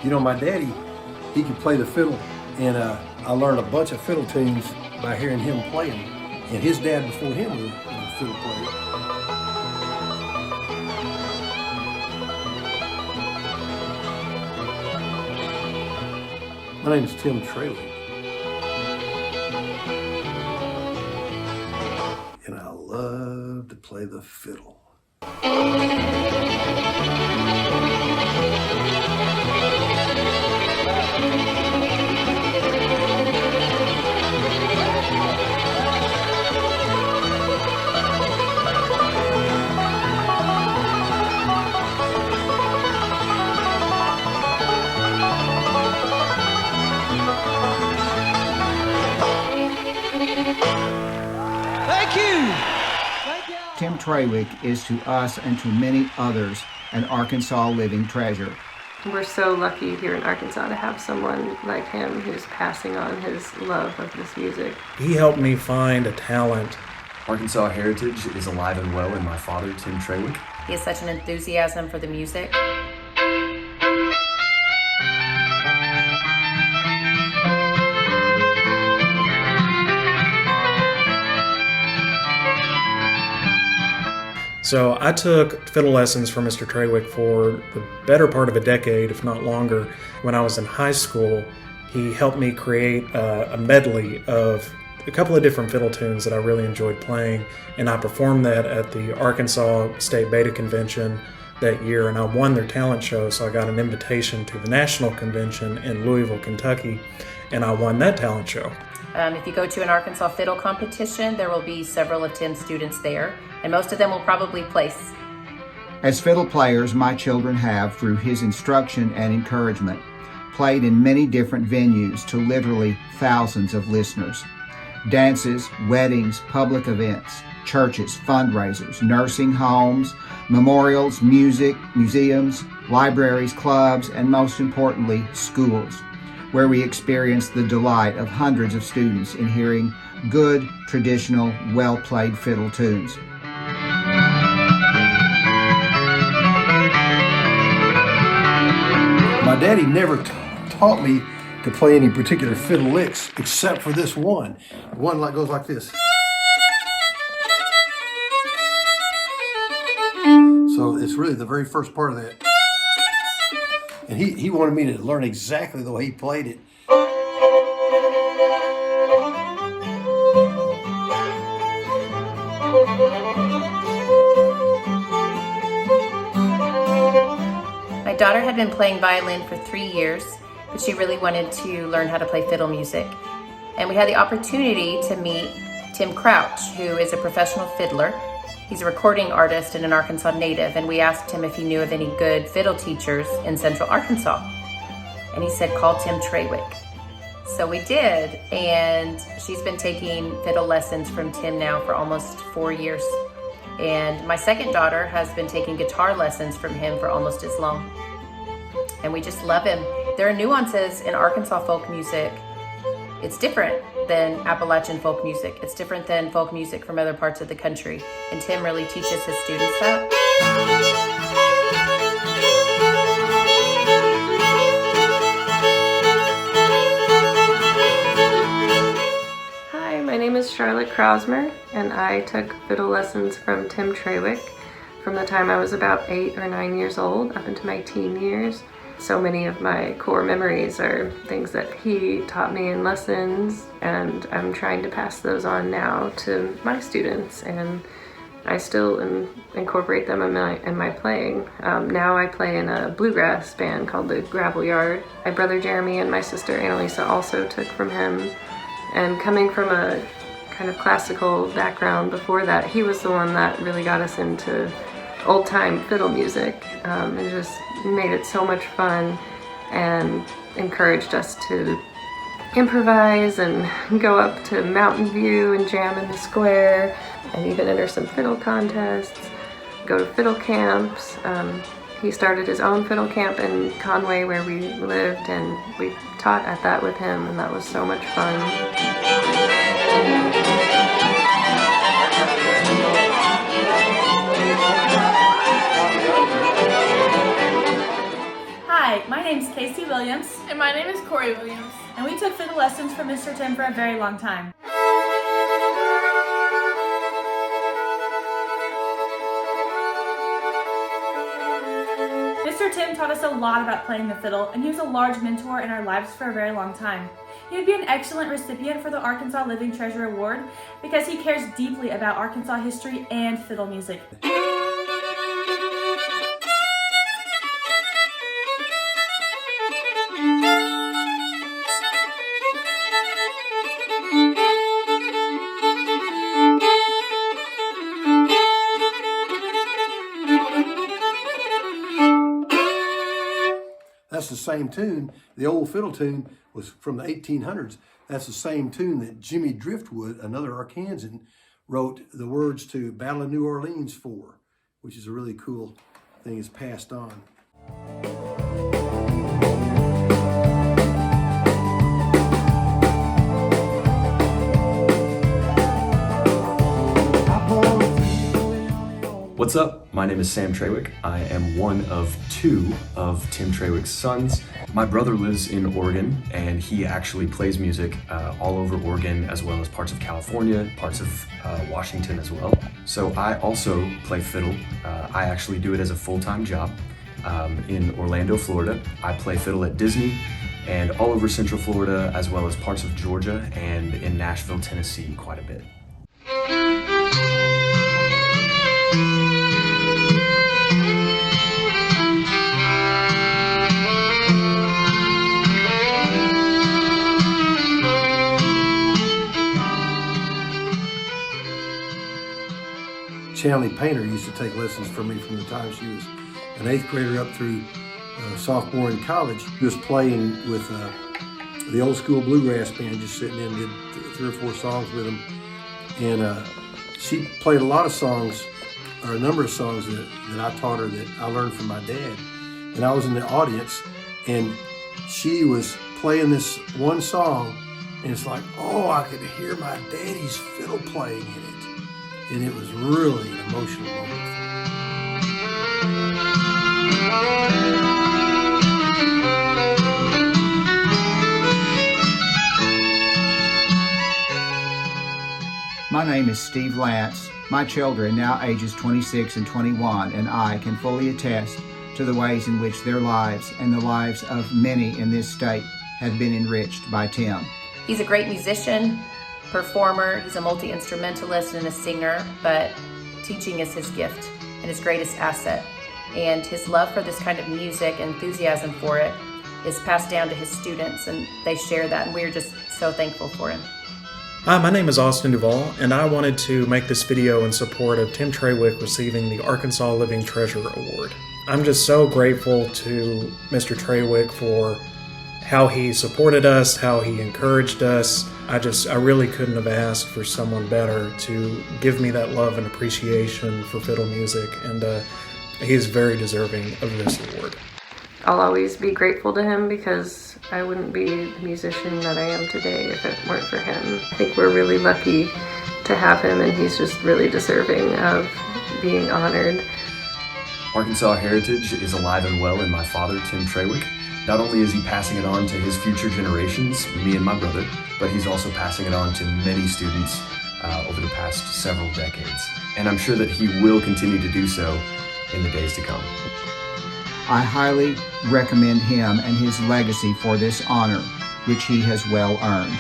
You know, my daddy, he could play the fiddle, and I learned a bunch of fiddle tunes by hearing him playing. And his dad before him was a fiddle player. My name is Tim Trawick, and I love to play the fiddle. Thank you. Tim Trawick is to us and to many others an Arkansas living treasure. We're so lucky here in Arkansas to have someone like him who's passing on his love of this music. He helped me find a talent. Arkansas heritage is alive and well in my father, Tim Trawick. He has such an enthusiasm for the music. So I took fiddle lessons from Mr. Trawick for the better part of a decade, if not longer. When I was in high school, he helped me create a medley of a couple of different fiddle tunes that I really enjoyed playing, and I performed that at the Arkansas State Beta Convention that year, and I won their talent show, so I got an invitation to the National Convention in Louisville, Kentucky, and I won that talent show. If you go to an Arkansas fiddle competition, there will be several of Tim's students there, and most of them will probably place. As fiddle players, my children have, through his instruction and encouragement, played in many different venues to literally thousands of listeners. Dances, weddings, public events, churches, fundraisers, nursing homes, memorials, music, museums, libraries, clubs, and most importantly, schools, where we experience the delight of hundreds of students in hearing good, traditional, well-played fiddle tunes. My daddy never taught me to play any particular fiddle licks except for this one. One that goes like this. So it's really the very first part of that. And he wanted me to learn exactly the way he played it. My daughter had been playing violin for 3 years, but she really wanted to learn how to play fiddle music. And we had the opportunity to meet Tim Crouch, who is a professional fiddler. He's a recording artist and an Arkansas native, and we asked him if he knew of any good fiddle teachers in Central Arkansas. And he said, call Tim Trawick. So we did, and she's been taking fiddle lessons from Tim now for almost 4 years. And my second daughter has been taking guitar lessons from him for almost as long. And we just love him. There are nuances in Arkansas folk music. It's different than Appalachian folk music. It's different than folk music from other parts of the country. And Tim really teaches his students that. Hi, my name is Charlotte Krausmer, and I took fiddle lessons from Tim Trawick from the time I was about 8 or 9 years old up into my teen years. So many of my core memories are things that he taught me in lessons, and I'm trying to pass those on now to my students, and I still incorporate them in my playing. Now I play in a bluegrass band called the Gravel Yard. My brother Jeremy and my sister Annalisa also took from him, and coming from a kind of classical background before that, he was the one that really got us into old-time fiddle music, and just made it so much fun and encouraged us to improvise and go up to Mountain View and jam in the square and even enter some fiddle contests, go to fiddle camps. He started his own fiddle camp in Conway where we lived, and we taught at that with him, and that was so much fun. Hi, my name's Kate. Casey Williams. And my name is Corey Williams. And we took fiddle lessons from Mr. Tim for a very long time. Mr. Tim taught us a lot about playing the fiddle, and he was a large mentor in our lives for a very long time. He would be an excellent recipient for the Arkansas Living Treasure Award because he cares deeply about Arkansas history and fiddle music. That's the same tune. The old fiddle tune was from the 1800s. That's the same tune that Jimmy Driftwood, another Arkansan, wrote the words to Battle of New Orleans for, which is a really cool thing. It's passed on. What's up? My name is Sam Trawick. I am one of two of Tim Trawick's sons. My brother lives in Oregon, and he actually plays music all over Oregon, as well as parts of California, parts of Washington as well. So I also play fiddle. I actually do it as a full-time job in Orlando, Florida. I play fiddle at Disney and all over Central Florida, as well as parts of Georgia and in Nashville, Tennessee quite a bit. Shanley Painter used to take lessons from me from the time she was an 8th grader up through sophomore in college. Just playing with the old school bluegrass band, just sitting in, did 3 or 4 songs with them. And she played a lot of songs, or a number of songs that I taught her that I learned from my dad. And I was in the audience, and she was playing this one song, and it's like, oh, I could hear my daddy's fiddle playing in it. And it was really an emotional moment. My name is Steve Lance. My children, now ages 26 and 21, and I can fully attest to the ways in which their lives and the lives of many in this state have been enriched by Tim. He's a great musician, performer, he's a multi-instrumentalist and a singer, but teaching is his gift and his greatest asset. And his love for this kind of music, enthusiasm for it, is passed down to his students, and they share that, and we're just so thankful for him. Hi, my name is Austin Duvall, and I wanted to make this video in support of Tim Trawick receiving the Arkansas Living Treasure Award. I'm just so grateful to Mr. Trawick for how he supported us, how he encouraged us. I really couldn't have asked for someone better to give me that love and appreciation for fiddle music, and he's very deserving of this award. I'll always be grateful to him because I wouldn't be the musician that I am today if it weren't for him. I think we're really lucky to have him, and he's just really deserving of being honored. Arkansas heritage is alive and well in my father, Tim Trawick. Not only is he passing it on to his future generations, me and my brother, but he's also passing it on to many students over the past several decades. And I'm sure that he will continue to do so in the days to come. I highly recommend him and his legacy for this honor, which he has well earned.